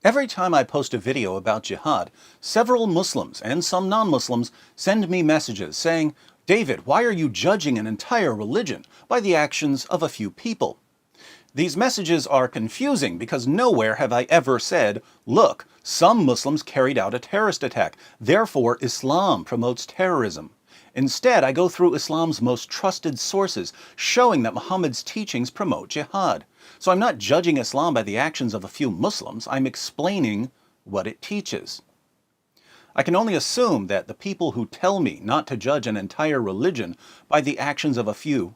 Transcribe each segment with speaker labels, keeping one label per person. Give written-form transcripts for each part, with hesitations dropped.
Speaker 1: Every time I post a video about jihad, several Muslims and some non-Muslims send me messages saying, "David, why are you judging an entire religion by the actions of a few people?" These messages are confusing because nowhere have I ever said, look, some Muslims carried out a terrorist attack, therefore Islam promotes terrorism. Instead, I go through Islam's most trusted sources, showing that Muhammad's teachings promote jihad. So I'm not judging Islam by the actions of a few Muslims, I'm explaining what it teaches. I can only assume that the people who tell me not to judge an entire religion by the actions of a few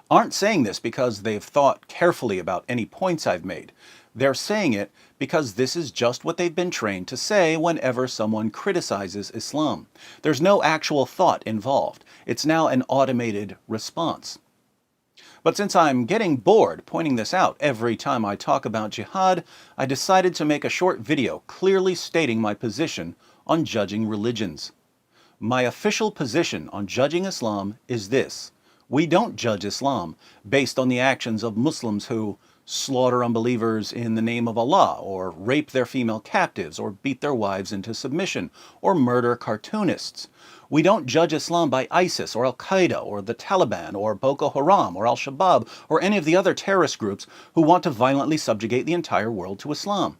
Speaker 1: aren't saying this because they've thought carefully about any points I've made. They're saying it because this is just what they've been trained to say whenever someone criticizes Islam. There's no actual thought involved. It's now an automated response. But since I'm getting bored pointing this out every time I talk about jihad, I decided to make a short video clearly stating my position on judging religions. My official position on judging Islam is this: we don't judge Islam based on the actions of Muslims who slaughter unbelievers in the name of Allah, or rape their female captives, or beat their wives into submission, or murder cartoonists. We don't judge Islam by ISIS, or Al-Qaeda, or the Taliban, or Boko Haram, or Al-Shabaab, or any of the other terrorist groups who want to violently subjugate the entire world to Islam.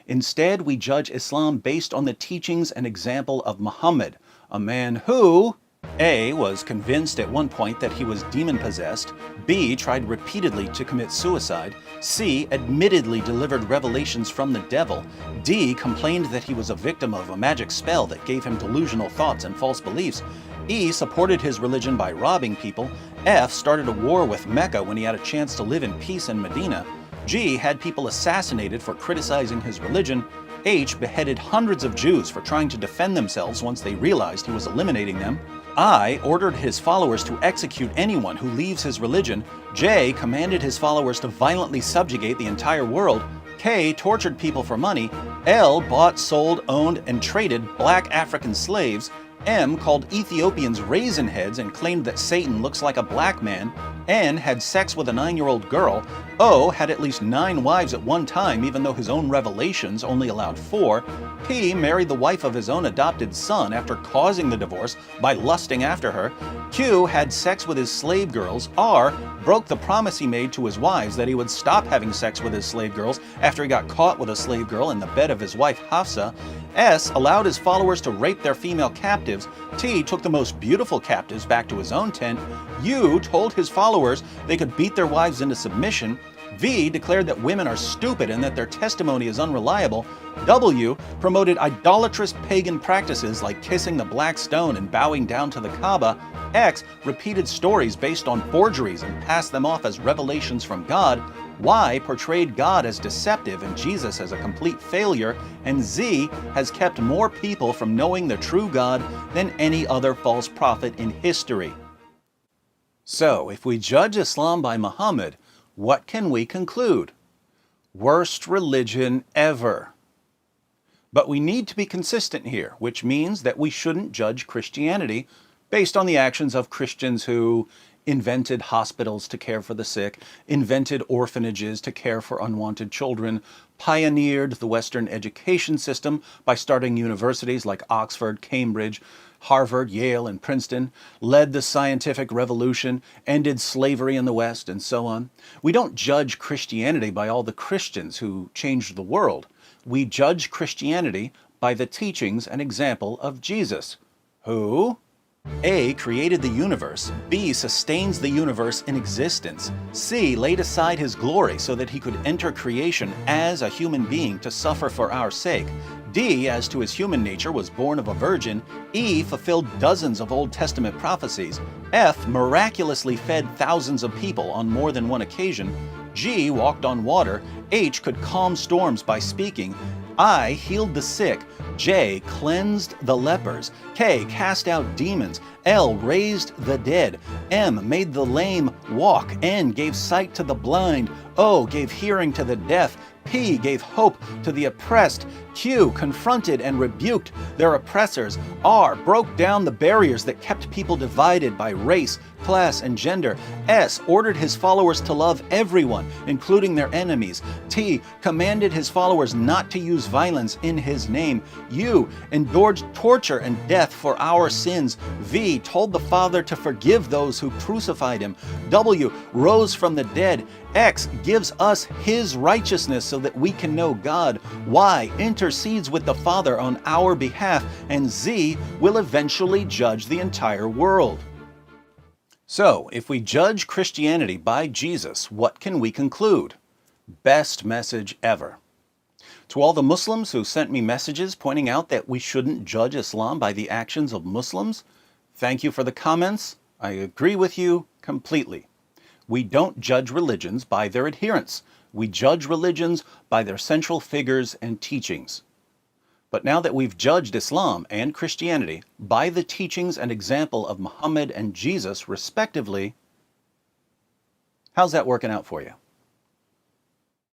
Speaker 1: Instead, we judge Islam based on the teachings and example of Muhammad, a man who A. was convinced at one point that he was demon-possessed, B. tried repeatedly to commit suicide, C. admittedly delivered revelations from the devil, D. complained that he was a victim of a magic spell that gave him delusional thoughts and false beliefs, E. supported his religion by robbing people, F. started a war with Mecca when he had a chance to live in peace in Medina, G. had people assassinated for criticizing his religion, H. beheaded hundreds of Jews for trying to defend themselves once they realized he was eliminating them, I. ordered his followers to execute anyone who leaves his religion, J. commanded his followers to violently subjugate the entire world, K. tortured people for money, L. bought, sold, owned, and traded black African slaves, M. called Ethiopians raisin heads and claimed that Satan looks like a black man, N. had sex with a 9-year-old girl, O. had at least 9 wives at one time even though his own revelations only allowed 4, P. married the wife of his own adopted son after causing the divorce by lusting after her, Q. had sex with his slave girls, R. broke the promise he made to his wives that he would stop having sex with his slave girls after he got caught with a slave girl in the bed of his wife Hafsa, S. allowed his followers to rape their female captives, T. took the most beautiful captives back to his own tent, U. told his followers they could beat their wives into submission, V. declared that women are stupid and that their testimony is unreliable, W. promoted idolatrous pagan practices like kissing the black stone and bowing down to the Kaaba, X. repeated stories based on forgeries and passed them off as revelations from God, Y. portrayed God as deceptive and Jesus as a complete failure, and Z. has kept more people from knowing the true God than any other false prophet in history. So, if we judge Islam by Muhammad, what can we conclude? Worst religion ever. But we need to be consistent here, which means that we shouldn't judge Christianity based on the actions of Christians who invented hospitals to care for the sick, invented orphanages to care for unwanted children, pioneered the Western education system by starting universities like Oxford, Cambridge, Harvard, Yale, and Princeton, led the scientific revolution, ended slavery in the West, and so on. We don't judge Christianity by all the Christians who changed the world. We judge Christianity by the teachings and example of Jesus, who A. created the universe, B. sustains the universe in existence, C. laid aside his glory so that he could enter creation as a human being to suffer for our sake, D. as to his human nature was born of a virgin, E. fulfilled dozens of Old Testament prophecies, F. miraculously fed thousands of people on more than one occasion, G. walked on water, H. could calm storms by speaking, I. healed the sick, J cleansed the lepers, K cast out demons, L raised the dead, M made the lame walk, N gave sight to the blind, O gave hearing to the deaf, P gave hope to the oppressed, Q confronted and rebuked their oppressors, R broke down the barriers that kept people divided by race, class, and gender, S ordered his followers to love everyone, including their enemies, T commanded his followers not to use violence in his name, U endured torture and death for our sins, V told the Father to forgive those who crucified him, W rose from the dead, X gives us his righteousness so that we can know God, Y intercedes with the Father on our behalf, and Z will eventually judge the entire world. So, if we judge Christianity by Jesus, what can we conclude? Best message ever. To all the Muslims who sent me messages pointing out that we shouldn't judge Islam by the actions of Muslims, thank you for the comments. I agree with you completely. We don't judge religions by their adherents. We judge religions by their central figures and teachings. But now that we've judged Islam and Christianity by the teachings and example of Muhammad and Jesus, respectively, how's that working out for you?